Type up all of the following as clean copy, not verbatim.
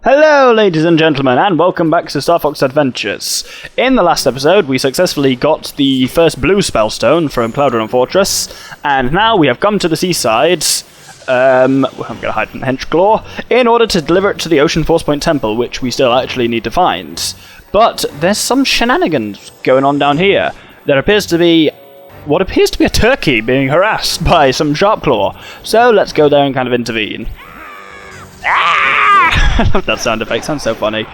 Hello, ladies and gentlemen, and welcome back to Star Fox Adventures. In the last episode, we successfully got the first blue spellstone from Cloudrun Fortress, and now we have come to the seaside. I'm going to hide from the Henchclaw, in order to deliver it to the Ocean Force Point Temple, which we still actually need to find. But there's some shenanigans going on down here. There appears to be what appears to be a turkey being harassed by some Sharpclaw, so let's go there and kind of intervene. That sound effect sounds so funny.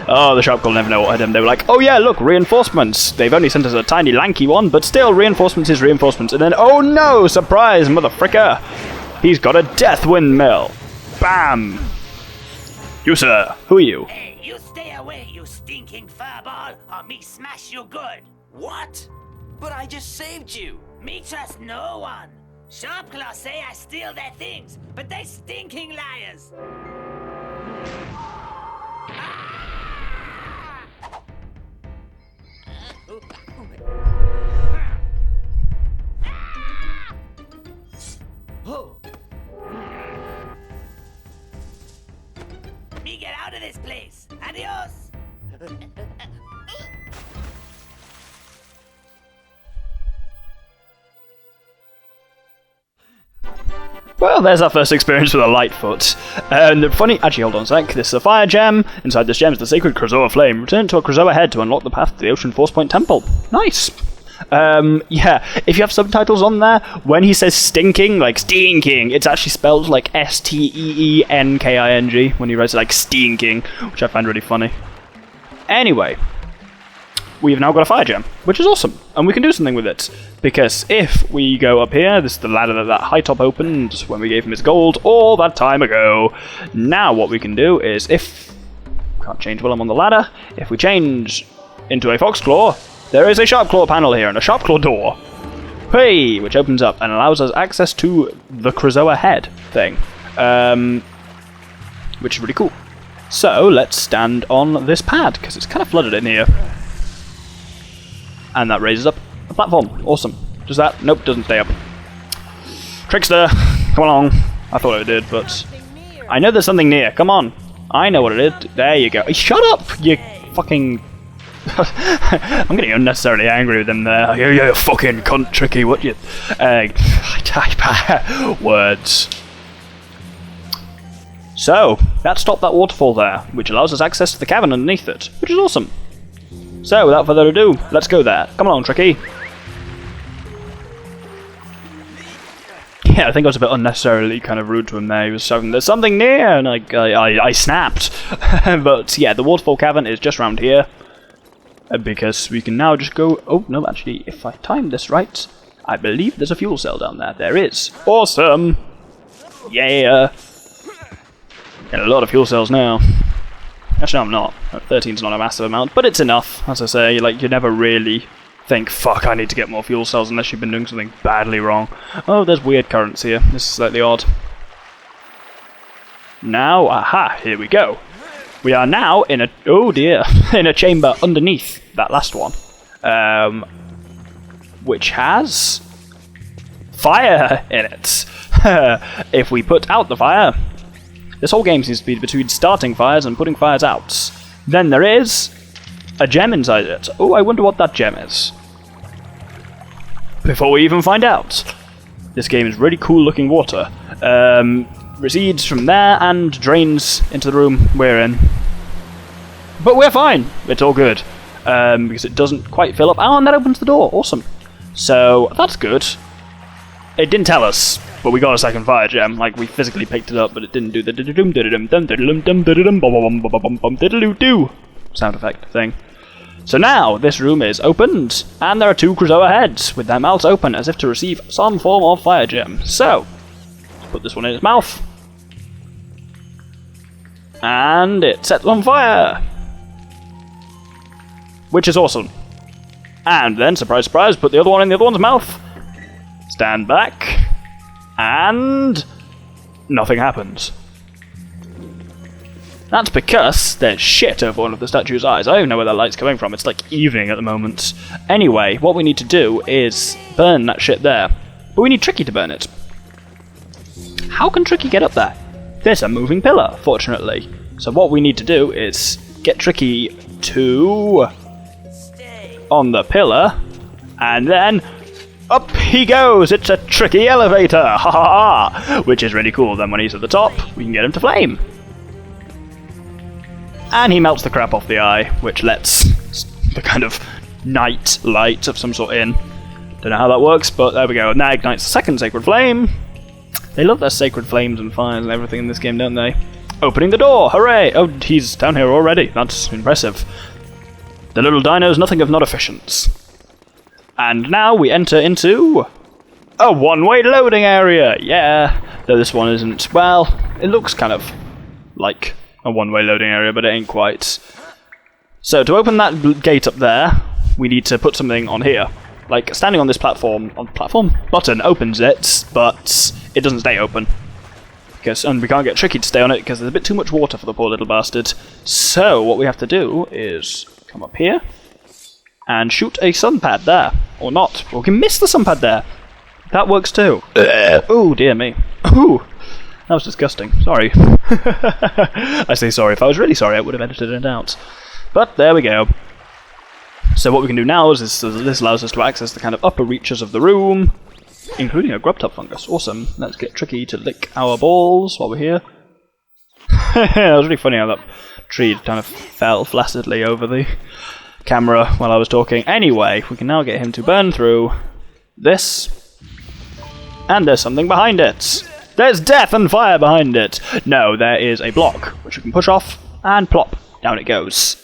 Oh, the Sharpclaw never know what hit him. They were like, oh yeah, look, reinforcements. They've only sent us a tiny lanky one, but still, reinforcements is reinforcements. And then, oh no, surprise, motherfricker. He's got a death windmill. Bam. You, sir, who are you? Hey, you stay away, you stinking furball, or me smash you good. What? But I just saved you. Me trust no one. Sharpclaw say I steal their things, but they stinking liars. Me get out of this place. Adios. Well, there's our first experience with a Lightfoot. And the funny... Actually, hold on a sec. This is a fire gem. Inside this gem is the sacred Krazoa flame. Return to a Krazoa head to unlock the path to the Ocean Force Point Temple. Nice. Yeah, if you have subtitles on there, when he says stinking, like stinking, it's actually spelled like S-T-E-E-N-K-I-N-G when he writes it like stinking, which I find really funny. Anyway, we've now got a fire gem, which is awesome, and we can do something with it. Because if we go up here, this is the ladder that High Top opened when we gave him his gold all that time ago. Now what we can do is, if... Can't change while I'm on the ladder. If we change into a Foxclaw, there is a Sharpclaw panel here and a Sharpclaw door. Hey! Which opens up and allows us access to the Krazoa head thing. Which is really cool. So, let's stand on this pad, because it's kind of flooded in here. And that raises up a platform. Awesome. Does that? Nope, doesn't stay up. Trickster, come along. I thought it did, but... I know there's something near. Come on. I know what it is. There you go. Shut up, you fucking... I'm getting unnecessarily angry with them there. You fucking cunt, Tricky. What you... Words. So, that stopped that waterfall there, which allows us access to the cavern underneath it, which is awesome. So, without further ado, let's go there. Come along, Tricky. Yeah, I think I was a bit unnecessarily kind of rude to him there. He was shouting, there's something near, and I snapped. But yeah, the waterfall cavern is just around here. Because we can now just go... Oh, no, actually, if I timed this right, I believe there's a fuel cell down there. There is. Awesome! Yeah! Got a lot of fuel cells now. Actually, no, I'm not. 13's not a massive amount, but it's enough. As I say, like, you never really think, fuck, I need to get more fuel cells unless you've been doing something badly wrong. Oh, there's weird currents here. This is slightly odd. Now, aha, here we go. We are now in a... Oh, dear. In a chamber underneath that last one. Which has... fire in it. If we put out the fire... This whole game seems to be between starting fires and putting fires out. Then there is a gem inside it. Oh, I wonder what that gem is. Before we even find out. This game is really cool looking water. Recedes from there and drains into the room we're in. But we're fine. It's all good. Because it doesn't quite fill up. Oh, and that opens the door. Awesome. So, that's good. It didn't tell us, but we got a second fire gem. Like, we physically picked it up, but it didn't do the diddle-dum sound effect thing. So now, this room is opened, and there are two Krazoa heads, with their mouths open, as if to receive some form of fire gem. So, let's put this one in its mouth. And it sets on fire! Which is awesome. And then, surprise, surprise, put the other one in the other one's mouth. Stand back, and nothing happens. That's because there's shit over one of the statue's eyes. I don't even know where that light's coming from. It's like evening at the moment. Anyway, what we need to do is burn that shit there. But we need Tricky to burn it. How can Tricky get up there? there's a moving pillar, fortunately. So what we need to do is get Tricky to on the pillar, and then up he goes. It's a Tricky elevator, ha ha ha! Which is really cool. Then when he's at the top, we can get him to flame. And he melts the crap off the eye, which lets the kind of night light of some sort in. Don't know how that works, but there we go. And that ignites the second sacred flame. They love their sacred flames and fires and everything in this game, don't they? Opening the door, hooray! Oh, he's down here already. That's impressive. The little dino's nothing if not efficient. And now we enter into a one-way loading area. Yeah, though this one isn't. Well, it looks kind of like a one-way loading area, but it ain't quite. So to open that gate up there, we need to put something on here. Like, standing on this platform button opens it, but it doesn't stay open. And we can't get Tricky to stay on it because there's a bit too much water for the poor little bastard. So what we have to do is come up here and shoot a sun pad there. Or not. Or we can miss the sun pad there. That works too. Oh, dear me. Ooh. That was disgusting. Sorry. I say sorry. If I was really sorry, I would have edited it out. But there we go. So what we can do now is this allows us to access the kind of upper reaches of the room, including a grub tub fungus. Awesome. Let's get Tricky to lick our balls while we're here. That was really funny how that tree kind of fell flaccidly over the camera while I was talking. Anyway, we can now get him to burn through this. And there's something behind it. There's death and fire behind it. No, there is a block, which we can push off, and plop, down it goes.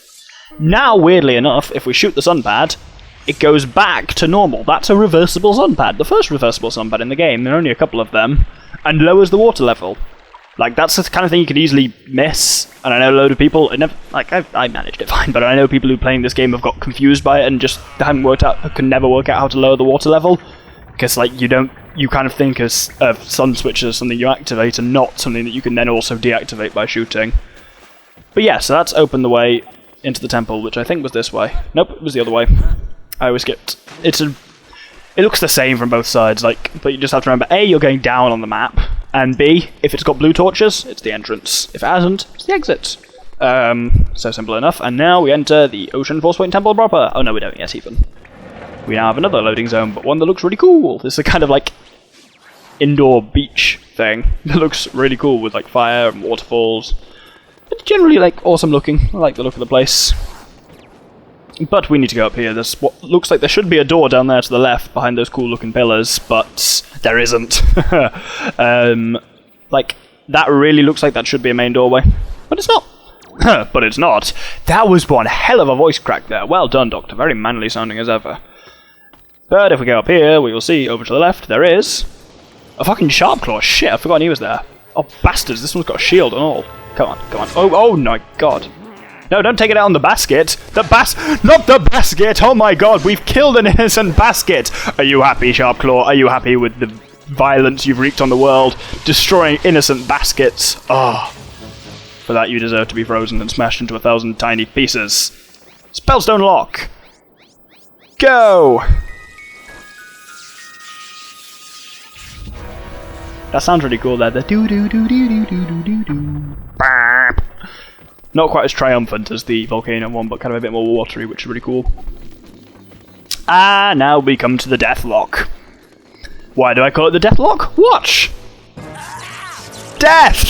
Now, weirdly enough, if we shoot the sun pad, it goes back to normal. That's a reversible sun pad. The first reversible sun pad in the game. There are only a couple of them. And lowers the water level. Like, that's the kind of thing you could easily miss. And I know a load of people... I managed it fine, but I know people who playing this game have got confused by it and just can never work out how to lower the water level. Because, like, you kind of think as sun switch as something you activate and not something that you can then also deactivate by shooting. But yeah, so that's opened the way into the temple, which I think was this way. Nope, it was the other way. I always skipped. It looks the same from both sides, but you just have to remember, A, you're going down on the map, and B, if it's got blue torches, it's the entrance. If it hasn't, it's the exit. So simple enough. And now we enter the Ocean Force Point Temple proper. Oh no, we don't yet even. We now have another loading zone, but one that looks really cool. This is a kind of like indoor beach thing that looks really cool with like fire and waterfalls. But generally like awesome looking. I like the look of the place. But we need to go up here. There's what looks like there should be a door down there to the left behind those cool looking pillars, but there isn't. Like, that really looks like that should be a main doorway. But it's not. But it's not. That was one hell of a voice crack there. Well done, Doctor. Very manly sounding as ever. But if we go up here, we will see over to the left, there is a fucking sharp claw. Shit, I forgot he was there. Oh, bastards, this one's got a shield and all. Come on, come on. Oh my god. No, don't take it out on the basket. Not the basket! Oh my god, we've killed an innocent basket! Are you happy, Sharpclaw? Are you happy with the violence you've wreaked on the world? Destroying innocent baskets? Oh. For that you deserve to be frozen and smashed into 1,000 tiny pieces. Spellstone lock! Go! That sounds really cool there. The do-do-do-do-do-do-do-do-do. Not quite as triumphant as the volcano one, but kind of a bit more watery, which is really cool. Ah, now we come to the death lock. Why do I call it the death lock? Watch! Death!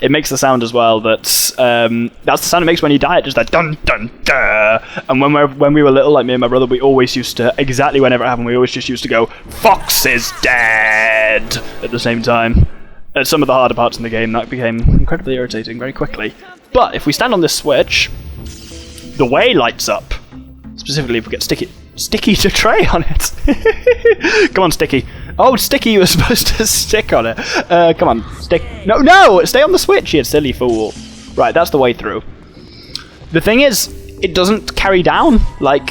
It makes the sound as well that's the sound it makes when you die. It just like dun dun dun. And when we were little, like me and my brother, we always used to, exactly whenever it happened, we always just used to go, "Fox is dead!" at the same time. At some of the harder parts in the game, that became incredibly irritating very quickly. But if we stand on this switch, the way lights up. Specifically if we get Sticky to tray on it. Come on, Sticky. Oh, Sticky, you were supposed to stick on it. Come on, stick. No! Stay on the switch, you silly fool. Right, that's the way through. The thing is, it doesn't carry down. Like,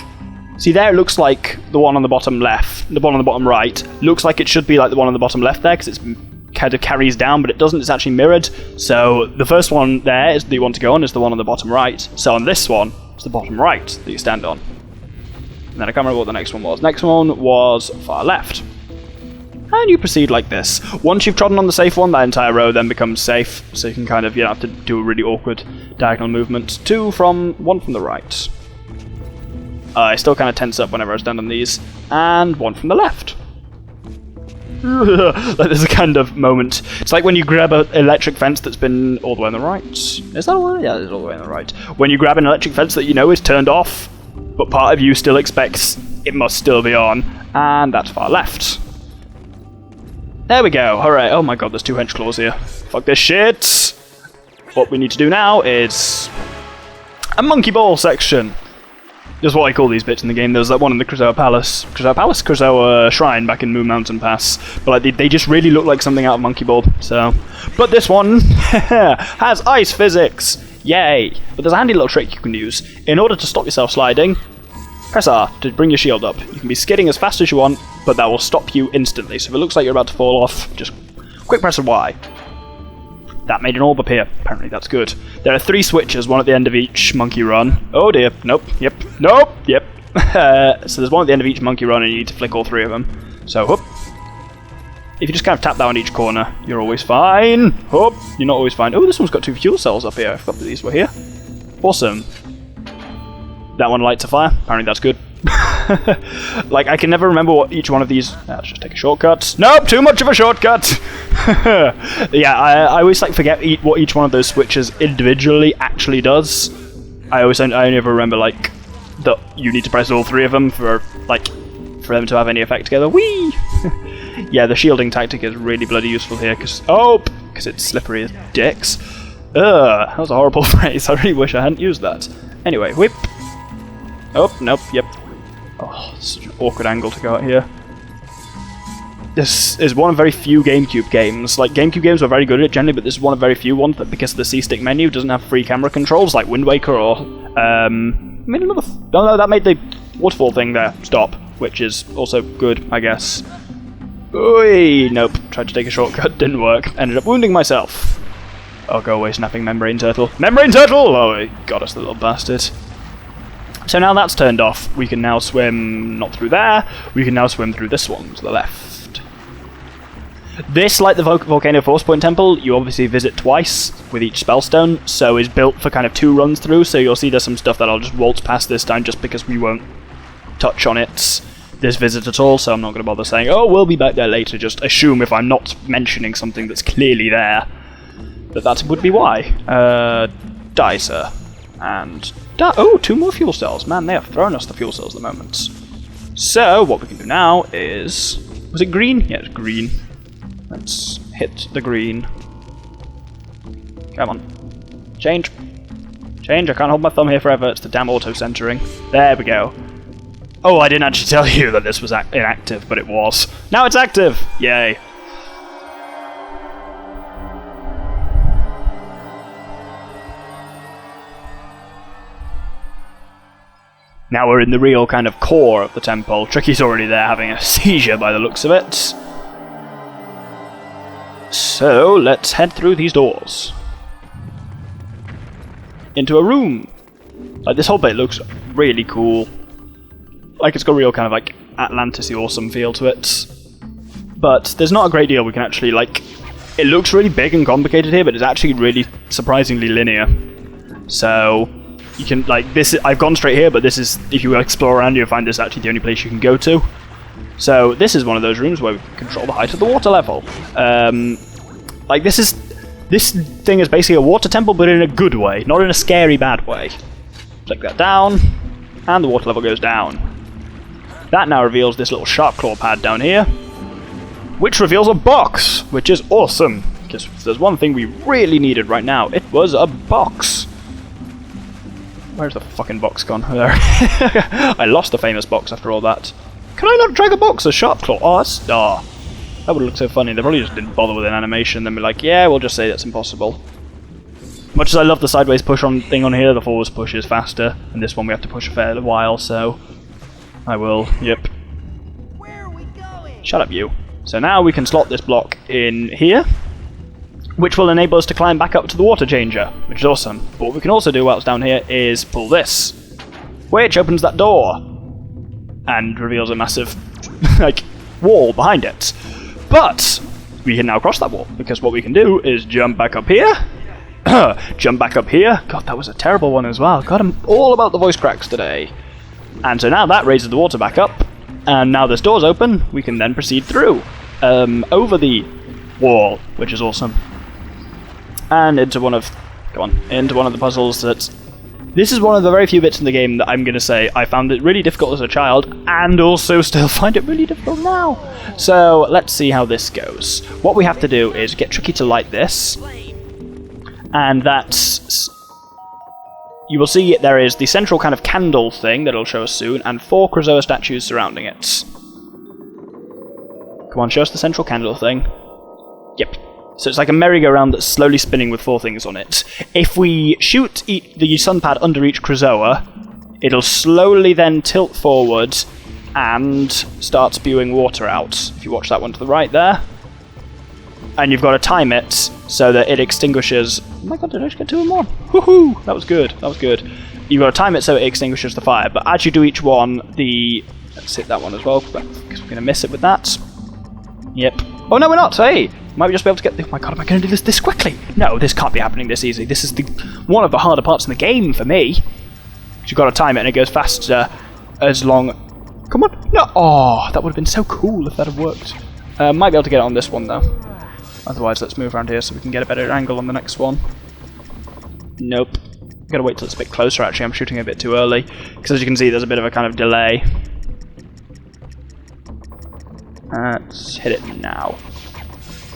see there, it looks like the one on the bottom left. The one on the bottom right. Looks like it should be like the one on the bottom left there, because it's kind of carries down, but it doesn't. It's actually mirrored. So the first one there is that you want to go on is the one on the bottom right. So on this one, it's the bottom right that you stand on. And then I can't remember what the next one was. Next one was far left. And you proceed like this. Once you've trodden on the safe one, that entire row then becomes safe, so you can kind of, you don't have to do a really awkward diagonal movement. One from the right. I still kind of tense up whenever I stand on these. And one from the left. Like there's a kind of moment. It's like when you grab an electric fence that's been all the way on the right. Is that all the way? Yeah, it's all the way on the right. When you grab an electric fence that you know is turned off, but part of you still expects it must still be on, and that's far left. There we go. Alright, oh my god, there's 2 hench claws here. Fuck this shit! What we need to do now is a monkey ball section. That's what I call these bits in the game. There's that one in the Krazoa Shrine back in Moon Mountain Pass. But like, they just really look like something out of Monkey Ball. So, but this one has ice physics. Yay! But there's a handy little trick you can use. In order to stop yourself sliding, press R to bring your shield up. You can be skidding as fast as you want, but that will stop you instantly. So if it looks like you're about to fall off, just quick press a Y. That made an orb appear. Apparently that's good. There are 3 switches, one at the end of each monkey run. Oh dear. Nope. Yep. Nope. Yep. So there's one at the end of each monkey run and you need to flick all 3 of them. So, whoop. If you just kind of tap that on each corner, you're always fine. Whoop. You're not always fine. Oh, this one's got 2 fuel cells up here. I forgot that these were here. Awesome. That one lights a fire. Apparently that's good. Like, I can never remember what each one of these... Let's just take a shortcut. Nope, too much of a shortcut! Yeah, I always like forget what each one of those switches individually actually does. I never remember, like, that you need to press all 3 of them for them to have any effect together. Whee! Yeah, the shielding tactic is really bloody useful here, because it's slippery as dicks. That was a horrible phrase. I really wish I hadn't used that. Anyway, whip. Oh, nope, yep. Oh, such an awkward angle to go out here. This is one of very few GameCube games. Like, GameCube games were very good at it generally, but this is one of very few ones that, because the C-stick menu doesn't have free camera controls, like Wind Waker or... made another... no, that made the waterfall thing there stop, which is also good, I guess. Oi, nope. Tried to take a shortcut, didn't work. Ended up wounding myself. Oh, go away, snapping membrane turtle. Membrane turtle! Oh, he got us, the little bastard. So now that's turned off, we can now swim not through there, we can now swim through this one to the left. This, like the Volcano Force Point Temple, you obviously visit twice with each spellstone, so is built for kind of 2 runs through, so you'll see there's some stuff that I'll just waltz past this time just because we won't touch on it this visit at all, so I'm not going to bother saying, oh, we'll be back there later, just assume if I'm not mentioning something that's clearly there, that would be why. Die, sir. And... oh, 2 more fuel cells. Man, they have thrown us the fuel cells at the moment. So, what we can do now is... Was it green? Yeah, it's green. Let's hit the green. Come on. Change. Change, I can't hold my thumb here forever. It's the damn auto-centering. There we go. Oh, I didn't actually tell you that this was inactive, but it was. Now it's active! Yay. Now we're in the real kind of core of the temple. Tricky's already there having a seizure by the looks of it. So, let's head through these doors. Into a room. Like, this whole bit looks really cool. Like, it's got a real kind of, like, Atlantis-y awesome feel to it. But there's not a great deal we can actually, like... It looks really big and complicated here, but it's actually really surprisingly linear. So... You can, like, this is, I've gone straight here, but this is, if you explore around, you'll find this is actually the only place you can go to. So, this is one of those rooms where we can control the height of the water level. Like, this thing is basically a water temple, but in a good way, not in a scary, bad way. Click that down, and the water level goes down. That now reveals this little sharp claw pad down here, which reveals a box, which is awesome. Because if there's one thing we really needed right now, it was a box. Where's the fucking box gone? There. I lost the famous box after all that. Can I not drag a box as Sharp Claw? Oh, that's... Oh, that would look so funny. They probably just didn't bother with an animation, then be like, yeah, we'll just say that's impossible. Much as I love the sideways push on thing on here, the forwards push is faster, and this one we have to push a fair while, so... I will, yep. Where are we going? Shut up, you. So now we can slot this block in here, which will enable us to climb back up to the water changer, which is awesome. But what we can also do whilst down here is pull this, which opens that door, and reveals a massive, like, wall behind it. But we can now cross that wall, because what we can do is jump back up here. Jump back up here. God, that was a terrible one as well. God, I'm all about the voice cracks today. And so now that raises the water back up, and now this door's open, we can then proceed through, over the wall, which is awesome. And into one of the puzzles that... This is one of the very few bits in the game that I'm going to say I found it really difficult as a child, and also still find it really difficult now. So, let's see how this goes. What we have to do is get Tricky to light this, and that's... You will see there is the central kind of candle thing that it'll show us soon, and 4 Krazoa statues surrounding it. Come on, show us the central candle thing. Yep. So it's like a merry-go-round that's slowly spinning with 4 things on it. If we shoot the sun pad under each Krazoa, it'll slowly then tilt forward and start spewing water out. If you watch that one to the right there. And you've got to time it so that it extinguishes... Oh my god, did I just get 2 in 1? Woohoo! That was good, that was good. You've got to time it so it extinguishes the fire, but as you do each one, Let's hit that one as well, because we're going to miss it with that. Yep. Oh no, we're not! Hey! Might just be able to get... Oh my god, am I going to do this quickly? No, this can't be happening this easy. This is one of the harder parts in the game for me. You've got to time it and it goes faster as long... Come on! No! Oh, that would have been so cool if that had worked. Might be able to get it on this one though. Otherwise, let's move around here so we can get a better angle on the next one. Nope. Gotta wait till it's a bit closer actually, I'm shooting a bit too early. Because as you can see, there's a bit of a kind of delay. Let's hit it now.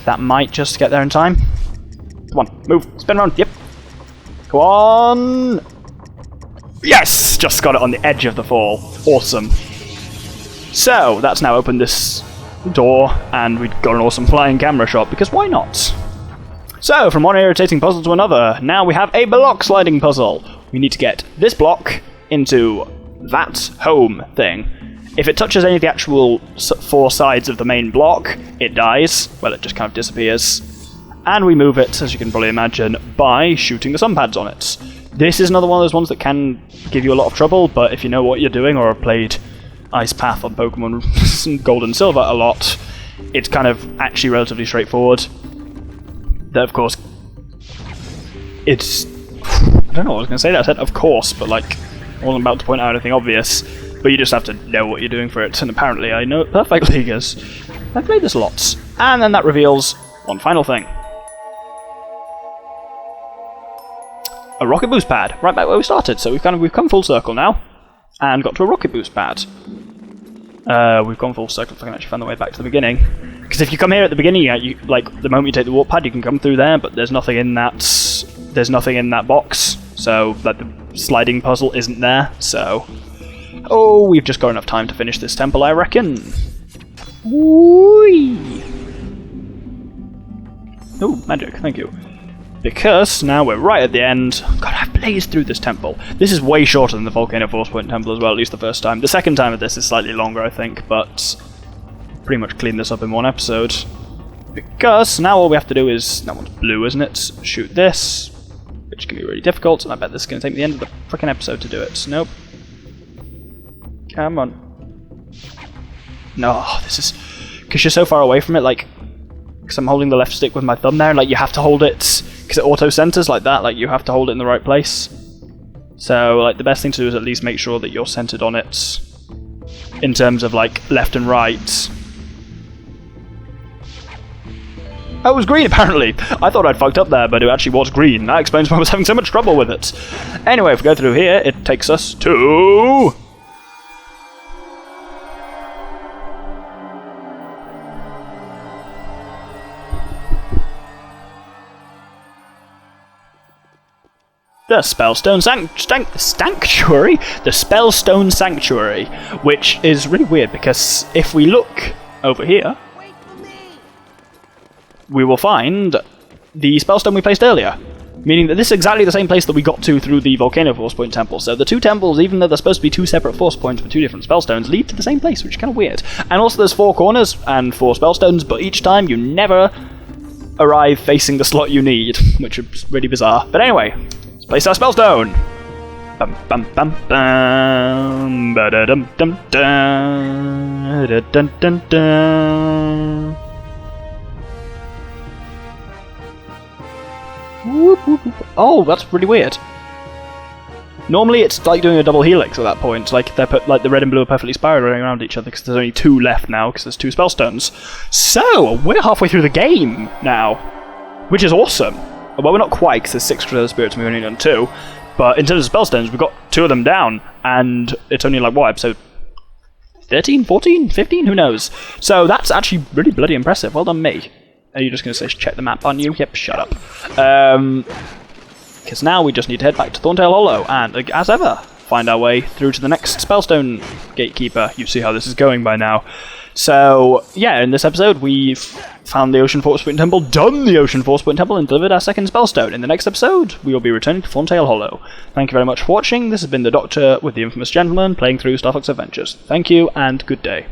That might just get there in time. Come on, move, spin around, yep. Come on! Yes! Just got it on the edge of the fall. Awesome. So, that's now opened this door, and we've got an awesome flying camera shot, because why not? So, from one irritating puzzle to another, now we have a block sliding puzzle. We need to get this block into that home thing. If it touches any of the actual 4 sides of the main block, it dies. Well, it just kind of disappears. And we move it, as you can probably imagine, by shooting the sun pads on it. This is another one of those ones that can give you a lot of trouble, but if you know what you're doing or have played Ice Path on Pokemon Gold and Silver a lot, it's kind of actually relatively straightforward. Though, of course, it's... I don't know what I was going to say there. I said, of course, but like, I wasn't about to point out anything obvious. But you just have to know what you're doing for it, and apparently I know it perfectly, because I've played this lots. And then that reveals one final thing. A rocket boost pad, right back where we started, so we've come full circle now, and got to a rocket boost pad. We've gone full circle if I can actually find the way back to the beginning. Because if you come here at the beginning, like the moment you take the warp pad, you can come through there, but there's nothing in that. There's nothing in that box, so like the sliding puzzle isn't there. So, oh, we've just got enough time to finish this temple, I reckon. Whee! Oh, magic! Thank you. Because now we're right at the end. God, I've blazed through this temple. This is way shorter than the Volcano Force Point Temple as well, at least the first time. The second time of this is slightly longer, I think, but pretty much cleaned this up in one episode. Because now all we have to do is... That one's blue, isn't it? Shoot this, which can be really difficult, and I bet this is going to take me the end of the frickin' episode to do it. Nope. Come on. No, this is... Because you're so far away from it, like... Because I'm holding the left stick with my thumb there, and like, you have to hold it... Because it auto-centers like that, like you have to hold it in the right place. So, like, the best thing to do is at least make sure that you're centered on it in terms of, like, left and right. Oh, it was green, apparently! I thought I'd fucked up there, but it actually was green. That explains why I was having so much trouble with it. Anyway, if we go through here, it takes us to... The Spellstone Sanctuary? The Spellstone Sanctuary, which is really weird because if we look over here, we will find the Spellstone we placed earlier, meaning that this is exactly the same place that we got to through the Volcano Force Point Temple. So the two temples, even though they're supposed to be two separate Force Points with two different Spellstones, lead to the same place, which is kind of weird. And also there's 4 corners and 4 Spellstones, but each time you never arrive facing the slot you need, which is really bizarre. But anyway... Place our Spellstone! Bum bum bum bum ba da dum dum dum da dun dun dun. Whoop, whoop, whoop. Oh, that's really weird. Normally it's like doing a double helix at that point, like they're like the red and blue are perfectly spiraling around each other because there's only 2 left now because there's 2 spellstones. So we're halfway through the game now, which is awesome. Well, we're not quite because there's 6 Crystal Spirits and we've only done 2, but in terms of spellstones we've got 2 of them down, and it's only like what, episode 13, 14, 15, who knows? So that's actually really bloody impressive. Well done, me. Are you just going to say check the map, aren't you? Yep, shut up. Because now we just need to head back to Thorntail Hollow and, as ever, find our way through to the next Spellstone Gatekeeper. You see how this is going by now. So, yeah, in this episode we've found the Ocean Force Point Temple, done the Ocean Force Point Temple, and delivered our second Spellstone. In the next episode, we will be returning to Thorntail Hollow. Thank you very much for watching. This has been the Doctor with the Infamous Gentleman playing through Star Fox Adventures. Thank you, and good day.